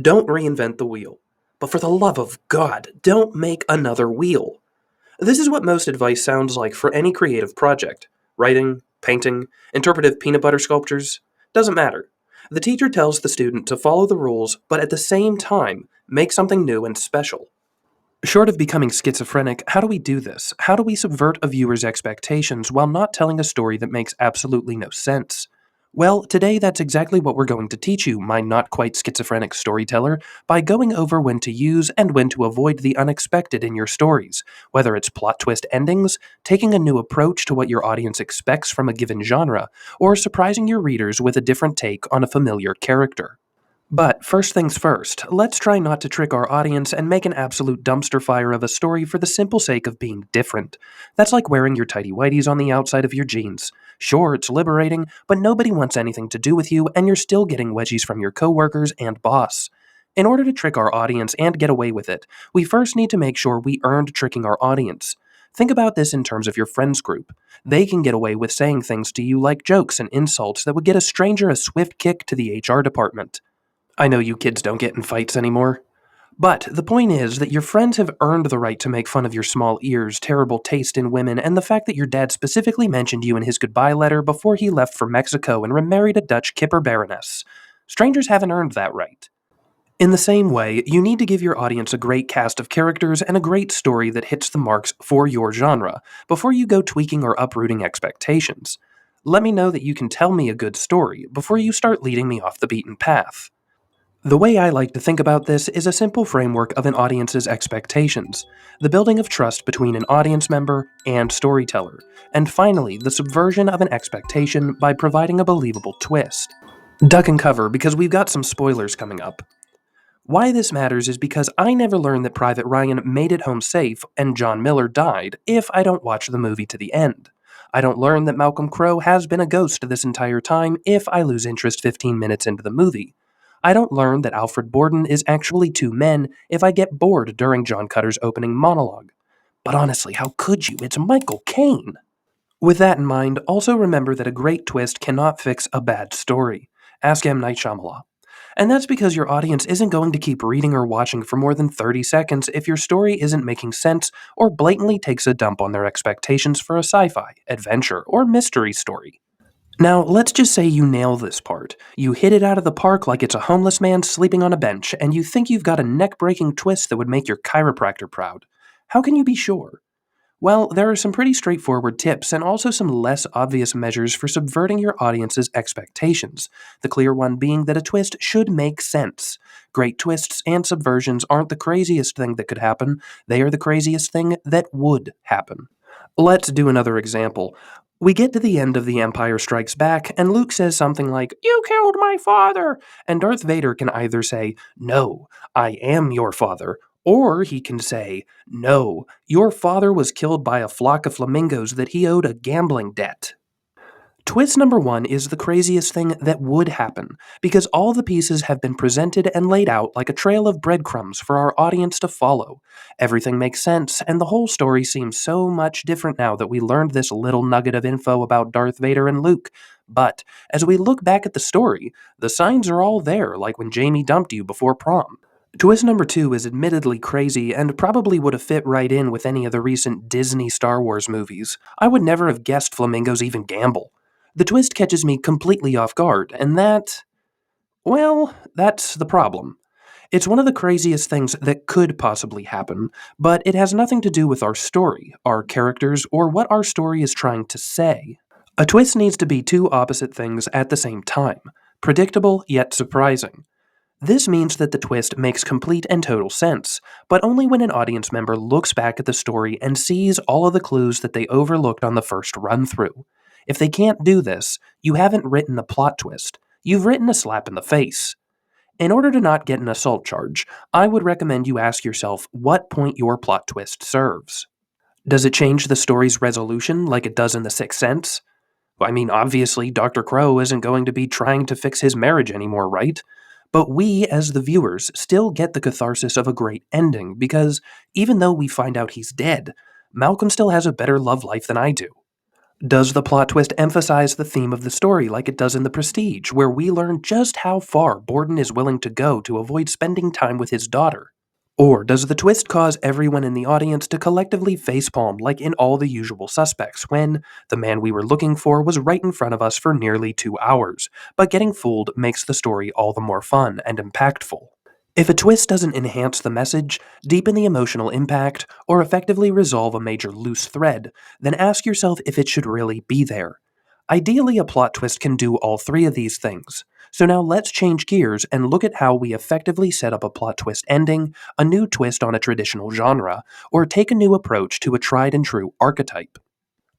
Don't reinvent the wheel. But for the love of God, don't make another wheel. This is what most advice sounds like for any creative project. Writing, painting, interpretive peanut butter sculptures. Doesn't matter. The teacher tells the student to follow the rules, but at the same time, make something new and special. Short of becoming schizophrenic, how do we do this? How do we subvert a viewer's expectations while not telling a story that makes absolutely no sense? Well, today that's exactly what we're going to teach you, my not quite schizophrenic storyteller, by going over when to use and when to avoid the unexpected in your stories, whether it's plot twist endings, taking a new approach to what your audience expects from a given genre, or surprising your readers with a different take on a familiar character. But first things first, let's try not to trick our audience and make an absolute dumpster fire of a story for the simple sake of being different. That's like wearing your tighty whities on the outside of your jeans. Sure, it's liberating, but nobody wants anything to do with you, and you're still getting wedgies from your coworkers and boss. In order to trick our audience and get away with it, we first need to make sure we earned tricking our audience. Think about this in terms of your friends group. They can get away with saying things to you like jokes and insults that would get a stranger a swift kick to the HR department. I know you kids don't get in fights anymore. But the point is that your friends have earned the right to make fun of your small ears, terrible taste in women, and the fact that your dad specifically mentioned you in his goodbye letter before he left for Mexico and remarried a Dutch Kipper Baroness. Strangers haven't earned that right. In the same way, you need to give your audience a great cast of characters and a great story that hits the marks for your genre before you go tweaking or uprooting expectations. Let me know that you can tell me a good story before you start leading me off the beaten path. The way I like to think about this is a simple framework of an audience's expectations, the building of trust between an audience member and storyteller, and finally, the subversion of an expectation by providing a believable twist. Duck and cover, because we've got some spoilers coming up. Why this matters is because I never learned that Private Ryan made it home safe and John Miller died if I don't watch the movie to the end. I don't learn that Malcolm Crowe has been a ghost this entire time if I lose interest 15 minutes into the movie. I don't learn that Alfred Borden is actually two men if I get bored during John Cutter's opening monologue. But honestly, how could you? It's Michael Caine! With that in mind, also remember that a great twist cannot fix a bad story. Ask M. Night Shyamalan. And that's because your audience isn't going to keep reading or watching for more than 30 seconds if your story isn't making sense or blatantly takes a dump on their expectations for a sci-fi, adventure, or mystery story. Now, let's just say you nail this part. You hit it out of the park like it's a homeless man sleeping on a bench, and you think you've got a neck-breaking twist that would make your chiropractor proud. How can you be sure? Well, there are some pretty straightforward tips and also some less obvious measures for subverting your audience's expectations. The clear one being that a twist should make sense. Great twists and subversions aren't the craziest thing that could happen, they are the craziest thing that would happen. Let's do another example. We get to the end of The Empire Strikes Back, and Luke says something like, "You killed my father!" And Darth Vader can either say, "No, I am your father," or he can say, "No, your father was killed by a flock of flamingos that he owed a gambling debt." Twist number one is the craziest thing that would happen, because all the pieces have been presented and laid out like a trail of breadcrumbs for our audience to follow. Everything makes sense, and the whole story seems so much different now that we learned this little nugget of info about Darth Vader and Luke. But, as we look back at the story, the signs are all there, like when Jamie dumped you before prom. Twist number two is admittedly crazy and probably would have fit right in with any of the recent Disney Star Wars movies. I would never have guessed flamingos even gamble. The twist catches me completely off guard, and well, that's the problem. It's one of the craziest things that could possibly happen, but it has nothing to do with our story, our characters, or what our story is trying to say. A twist needs to be two opposite things at the same time, predictable yet surprising. This means that the twist makes complete and total sense, but only when an audience member looks back at the story and sees all of the clues that they overlooked on the first run-through. If they can't do this, you haven't written a plot twist. You've written a slap in the face. In order to not get an assault charge, I would recommend you ask yourself what point your plot twist serves. Does it change the story's resolution like it does in The Sixth Sense? I mean, obviously, Dr. Crow isn't going to be trying to fix his marriage anymore, right? But we, as the viewers, still get the catharsis of a great ending because, even though we find out he's dead, Malcolm still has a better love life than I do. Does the plot twist emphasize the theme of the story like it does in The Prestige, where we learn just how far Borden is willing to go to avoid spending time with his daughter? Or does the twist cause everyone in the audience to collectively facepalm like in All the Usual Suspects when the man we were looking for was right in front of us for nearly 2 hours, but getting fooled makes the story all the more fun and impactful? If a twist doesn't enhance the message, deepen the emotional impact, or effectively resolve a major loose thread, then ask yourself if it should really be there. Ideally, a plot twist can do all three of these things. So now let's change gears and look at how we effectively set up a plot twist ending, a new twist on a traditional genre, or take a new approach to a tried and true archetype.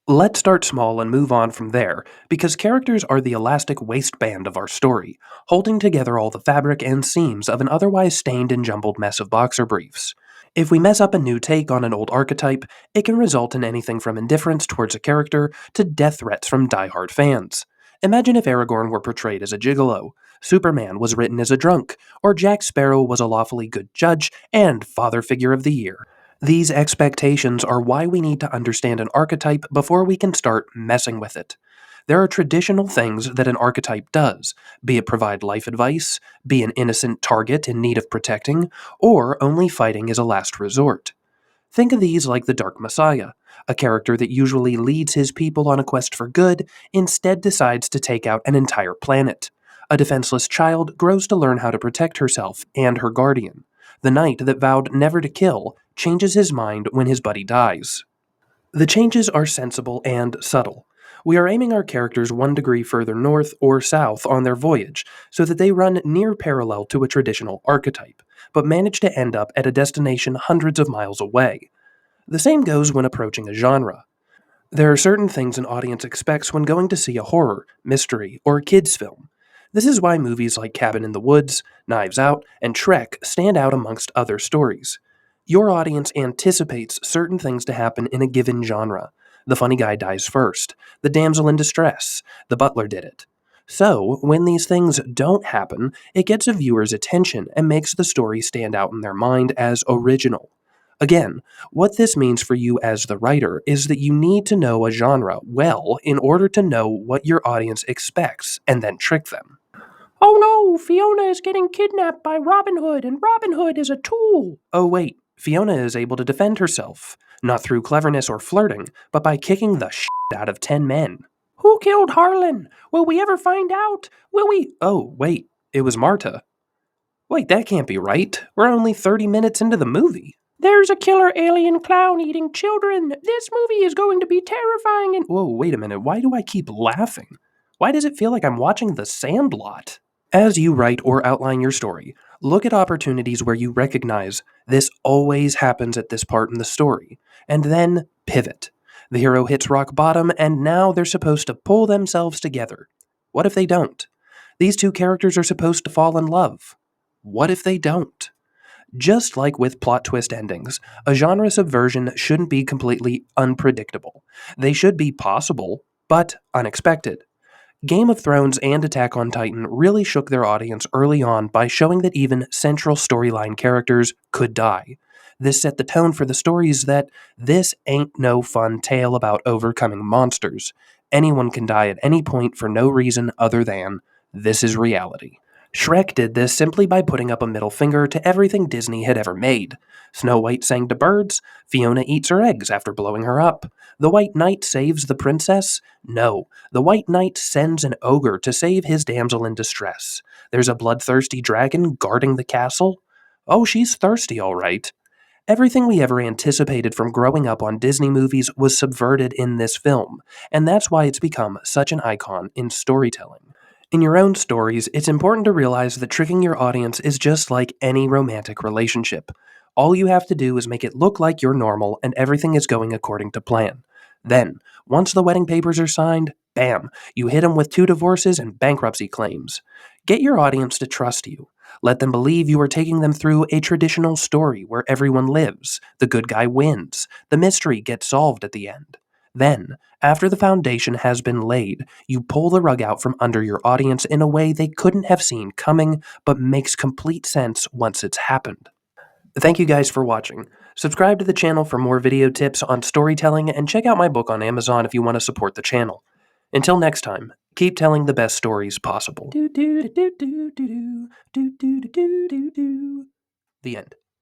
Let's start small and move on from there, because characters are the elastic waistband of our story, holding together all the fabric and seams of an otherwise stained and jumbled mess of boxer briefs. If we mess up a new take on an old archetype, it can result in anything from indifference towards a character to death threats from die-hard fans. Imagine if Aragorn were portrayed as a gigolo, Superman was written as a drunk, or Jack Sparrow was a lawfully good judge and father figure of the year. These expectations are why we need to understand an archetype before we can start messing with it. There are traditional things that an archetype does, be it provide life advice, be an innocent target in need of protecting, or only fighting as a last resort. Think of these like the Dark Messiah, a character that usually leads his people on a quest for good, instead decides to take out an entire planet. A defenseless child grows to learn how to protect herself and her guardian. The knight that vowed never to kill changes his mind when his buddy dies. The changes are sensible and subtle. We are aiming our characters 1 degree further north or south on their voyage so that they run near parallel to a traditional archetype, but manage to end up at a destination hundreds of miles away. The same goes when approaching a genre. There are certain things an audience expects when going to see a horror, mystery, or kids' film. This is why movies like Cabin in the Woods, Knives Out, and Shrek stand out amongst other stories. Your audience anticipates certain things to happen in a given genre. The funny guy dies first, the damsel in distress, the butler did it. So, when these things don't happen, it gets a viewer's attention and makes the story stand out in their mind as original. Again, what this means for you as the writer is that you need to know a genre well in order to know what your audience expects and then trick them. Oh no, Fiona is getting kidnapped by Robin Hood, and Robin Hood is a tool. Oh wait, Fiona is able to defend herself, not through cleverness or flirting, but by kicking the shit out of 10 men. Who killed Harlan? Will we ever find out? Will we? Oh, wait, it was Marta. Wait, that can't be right. We're only 30 minutes into the movie. There's a killer alien clown eating children. This movie is going to be terrifying and— Whoa, wait a minute. Why do I keep laughing? Why does it feel like I'm watching The Sandlot? As you write or outline your story, look at opportunities where you recognize this always happens at this part in the story, and then pivot. The hero hits rock bottom, and now they're supposed to pull themselves together. What if they don't? These two characters are supposed to fall in love. What if they don't? Just like with plot twist endings, a genre subversion shouldn't be completely unpredictable. They should be possible, but unexpected. Game of Thrones and Attack on Titan really shook their audience early on by showing that even central storyline characters could die. This set the tone for the stories that this ain't no fun tale about overcoming monsters. Anyone can die at any point for no reason other than this is reality. Shrek did this simply by putting up a middle finger to everything Disney had ever made. Snow White sang to birds, Fiona eats her eggs after blowing her up. The White Knight saves the princess? No, the White Knight sends an ogre to save his damsel in distress. There's a bloodthirsty dragon guarding the castle? Oh, she's thirsty, all right. Everything we ever anticipated from growing up on Disney movies was subverted in this film, and that's why it's become such an icon in storytelling. In your own stories, it's important to realize that tricking your audience is just like any romantic relationship. All you have to do is make it look like you're normal and everything is going according to plan. Then, once the wedding papers are signed, bam, you hit them with 2 divorces and bankruptcy claims. Get your audience to trust you. Let them believe you are taking them through a traditional story where everyone lives, the good guy wins, the mystery gets solved at the end. Then, after the foundation has been laid, you pull the rug out from under your audience in a way they couldn't have seen coming, but makes complete sense once it's happened. Thank you guys for watching. Subscribe to the channel for more video tips on storytelling and check out my book on Amazon if you want to support the channel. Until next time, keep telling the best stories possible. The end.